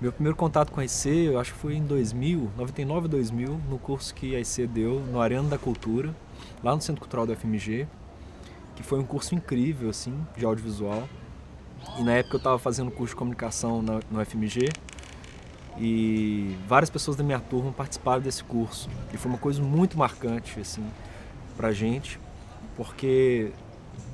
Meu primeiro contato com a IC, eu acho que foi em 2000, 99 2000, no curso que a IC deu no Arena da Cultura, lá no Centro Cultural da FMG, que foi um curso incrível, assim, de audiovisual. E na época eu estava fazendo curso de comunicação no FMG e várias pessoas da minha turma participaram desse curso. E foi uma coisa muito marcante, assim, pra gente, porque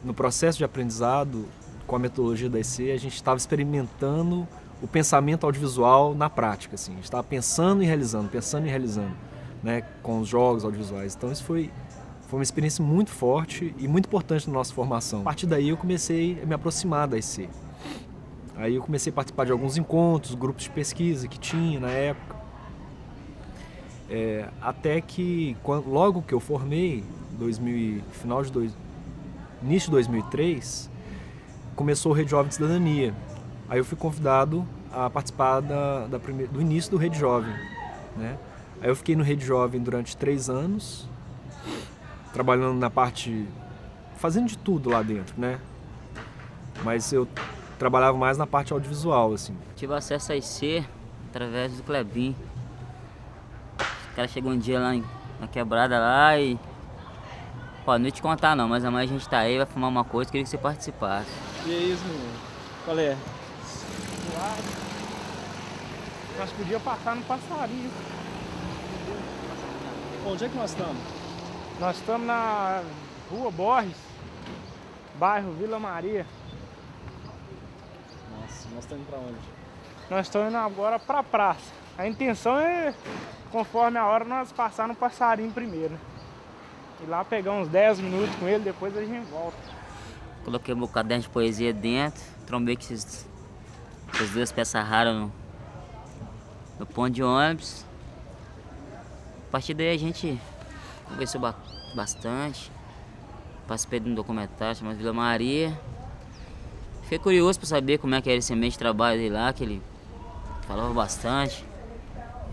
no processo de aprendizado, com a metodologia da IC, a gente estava experimentando o pensamento audiovisual na prática, assim. A gente estava pensando e realizando, né, com os jogos audiovisuais. Então isso foi uma experiência muito forte e muito importante na nossa formação. A partir daí eu comecei a me aproximar da IC. Aí eu comecei a participar de alguns encontros, grupos de pesquisa que tinha na época. Até que, logo que eu formei, início de 2003, começou o Rede Jovem de Cidadania. Aí eu fui convidado a participar do início do Rede Jovem, né? Aí eu fiquei no Rede Jovem durante 3 anos, trabalhando na parte, fazendo de tudo lá dentro, né? Mas eu trabalhava mais na parte audiovisual, assim. Tive acesso a IC através do Clebinho. O cara chegou um dia lá na quebrada lá e... Pô, não ia te contar não, mas amanhã a gente tá aí, vai fumar uma coisa, queria que você participasse. E é isso, menino? Qual é? Nós podíamos passar no passarinho. Onde é que nós estamos? Nós estamos na Rua Borges, bairro Vila Maria. Nossa, nós estamos indo pra onde? Nós estamos indo agora pra praça. A intenção é, conforme a hora, nós passar no passarinho primeiro. E lá pegar uns 10 minutos com ele, depois a gente volta. Coloquei meu caderno de poesia dentro, trombei com essas duas peças raras no ponto de ônibus. A partir daí a gente conversou bastante. Participei de um documentário chamado Vila Maria. Fiquei curioso para saber como é que era esse ambiente de trabalho dele lá, que ele falava bastante.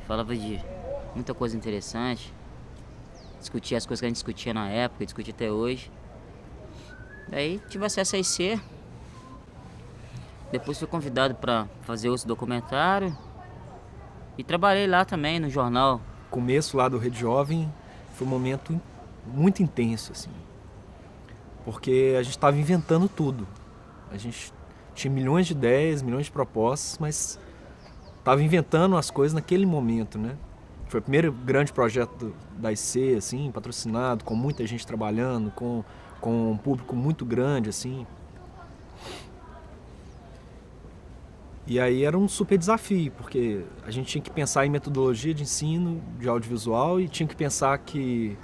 Falava de muita coisa interessante. Discutia as coisas que a gente discutia na época, discutia até hoje. Daí tive acesso a IC. Depois fui convidado para fazer outro documentário. E trabalhei lá também no jornal. O começo lá do Rede Jovem foi um momento muito intenso, assim. Porque a gente estava inventando tudo. A gente tinha milhões de ideias, milhões de propostas, mas estava inventando as coisas naquele momento, né? Foi o primeiro grande projeto da IC, assim, patrocinado, com muita gente trabalhando, com um público muito grande, assim. E aí era um super desafio, porque a gente tinha que pensar em metodologia de ensino de audiovisual e tinha que pensar que,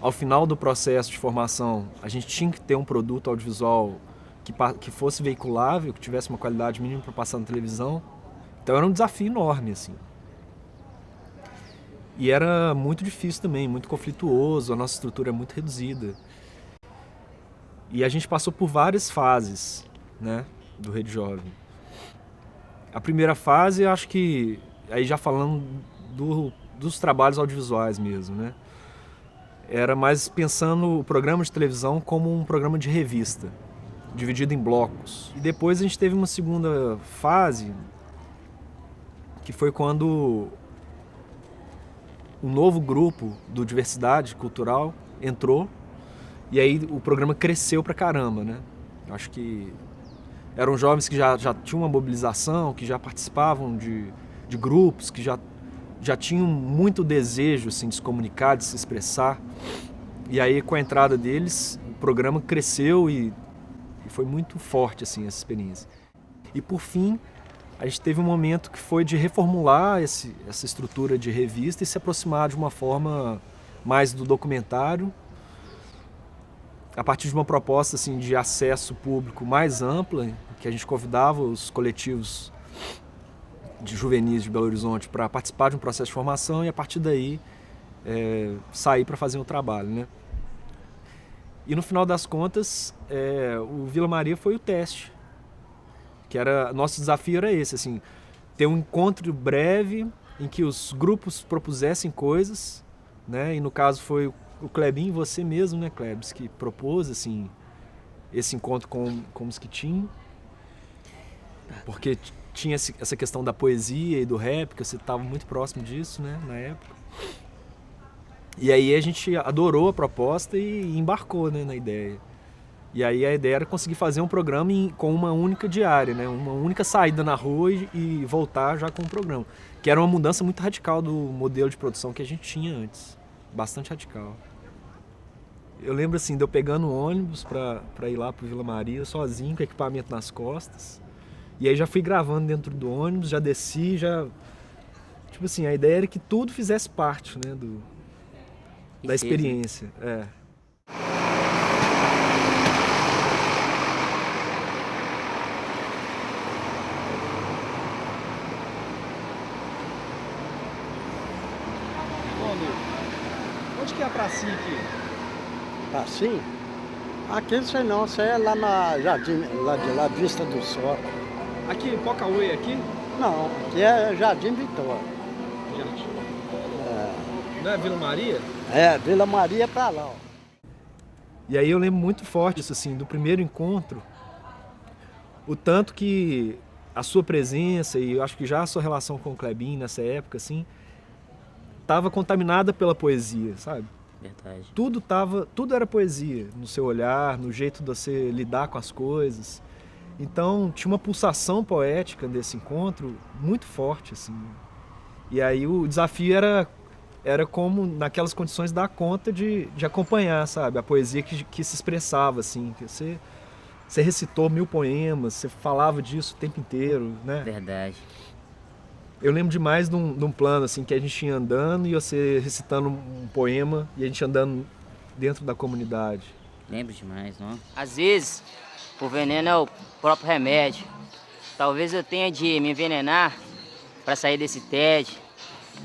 ao final do processo de formação, a gente tinha que ter um produto audiovisual que fosse veiculável, que tivesse uma qualidade mínima para passar na televisão. Então era um desafio enorme, assim. E era muito difícil também, muito conflituoso, a nossa estrutura é muito reduzida. E a gente passou por várias fases, né, do Rede Jovem. A primeira fase, eu acho que, aí já falando dos trabalhos audiovisuais mesmo, né, era mais pensando o programa de televisão como um programa de revista, dividido em blocos. E depois a gente teve uma segunda fase, que foi quando um novo grupo do Diversidade Cultural entrou e aí o programa cresceu pra caramba, né? Acho que eram jovens que já tinham uma mobilização, que já participavam de grupos, que já tinham muito desejo assim, de se comunicar, de se expressar. E aí com a entrada deles, o programa cresceu e foi muito forte assim, essa experiência. E por fim, a gente teve um momento que foi de reformular essa estrutura de revista e se aproximar de uma forma mais do documentário, a partir de uma proposta assim, de acesso público mais ampla, que a gente convidava os coletivos de juvenis de Belo Horizonte para participar de um processo de formação e a partir daí sair para fazer um trabalho, né? E no final das contas, o Vila Maria foi o teste. Nosso desafio era esse, assim, ter um encontro breve em que os grupos propusessem coisas, né? E no caso foi o Clebinho, você mesmo, né, Klebs, que propôs, assim, esse encontro com o Mosquitinho, porque tinha essa questão da poesia e do rap, que você estava muito próximo disso, né, na época. E aí a gente adorou a proposta e embarcou, né, na ideia. E aí a ideia era conseguir fazer um programa com uma única diária, né, uma única saída na rua e voltar já com o programa. Que era uma mudança muito radical do modelo de produção que a gente tinha antes. Bastante radical. Eu lembro assim, de eu pegando um ônibus pra ir lá pro Vila Maria, sozinho, com equipamento nas costas. E aí já fui gravando dentro do ônibus, já desci, já... Tipo assim, a ideia era que tudo fizesse parte, né, da experiência. É. Onde que é a pracinha aqui? Assim? Aqui não sei não, isso aí é lá na Jardim, lá de Vista do Sol. Aqui, Pocauê, aqui? Não, aqui é Jardim Vitória. Jardim. Não é Vila Maria? É, Vila Maria pra lá, ó. E aí eu lembro muito forte isso assim, do primeiro encontro, o tanto que a sua presença e eu acho que já a sua relação com o Clebinho nessa época, assim, estava contaminada pela poesia, sabe? Verdade. Tudo era poesia, no seu olhar, no jeito de você lidar com as coisas. Então tinha uma pulsação poética desse encontro muito forte, assim. E aí o desafio era como, naquelas condições, dar conta de acompanhar, sabe? A poesia que se expressava, assim. Que você recitou 1000 poemas, você falava disso o tempo inteiro, né? Verdade. Eu lembro demais de um plano, assim, que a gente ia andando e você recitando um poema e a gente andando dentro da comunidade. Lembro demais, não? Às vezes, o veneno é o próprio remédio. Talvez eu tenha de me envenenar para sair desse tédio,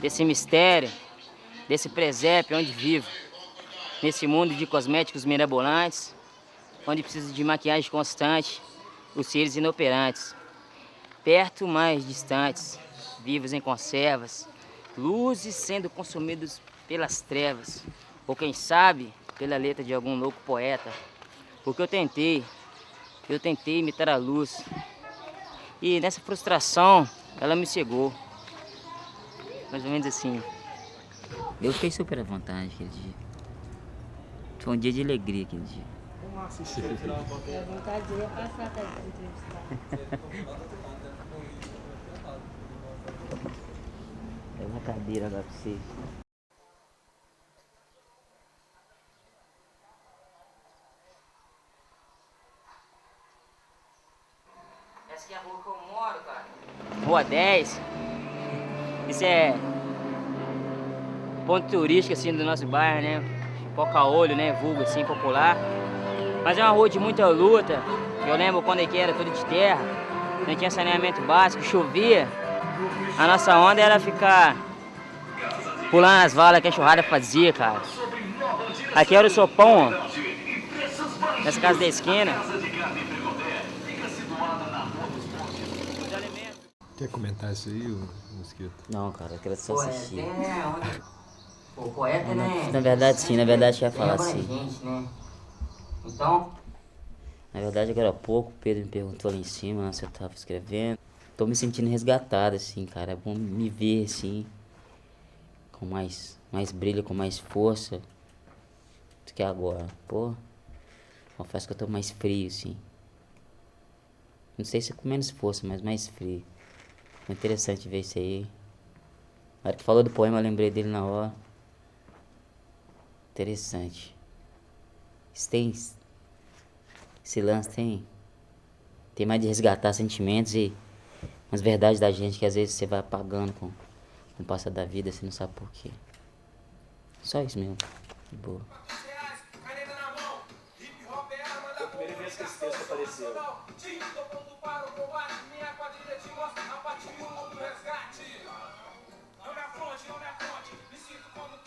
desse mistério, desse presépio onde vivo. Nesse mundo de cosméticos mirabolantes, onde preciso de maquiagem constante, os seres inoperantes. Perto, mais distantes, vivos em conservas, luzes sendo consumidos pelas trevas, ou quem sabe, pela letra de algum louco poeta. Porque eu tentei imitar a luz, e nessa frustração, ela me cegou. Mais ou menos assim. Eu fiquei super à vontade aquele dia. Foi um dia de alegria aquele dia. Vamos assistir e tirar uma foto. A vontade de passar para entrevistar. É uma cadeira lá pra vocês. Essa aqui é a rua que eu moro, cara. Rua 10. Isso é ponto turístico assim do nosso bairro, né? Poca-olho, né? Vulgo assim, popular. Mas é uma rua de muita luta. Eu lembro quando aqui era tudo de terra, não tinha saneamento básico, chovia. A nossa onda era ficar pulando as valas que a enxurrada fazia, cara. Aqui era o sopão, ó. Nessa casa da esquina. Quer comentar isso aí, Mosquito? Não, cara, eu quero só assistir. O poeta, né? Na verdade, sim, na verdade, eu ia falar assim. Gente, né? Então, na verdade, agora há pouco, o Pedro me perguntou ali em cima se eu tava escrevendo. Tô me sentindo resgatado, assim, cara. É bom me ver, assim, com mais brilho, com mais força do que agora. Pô, confesso que eu tô mais frio, assim. Não sei se com menos força, mas mais frio. Foi interessante ver isso aí. Na hora que falou do poema, eu lembrei dele na hora. Interessante. Isso tem... Esse lance tem mais de resgatar sentimentos e umas verdades da gente que às vezes você vai apagando com o passar da vida, você não sabe por quê. Só isso mesmo. De boa. Foi a primeira vez que esse texto apareceu. Não me afronte, me sinto como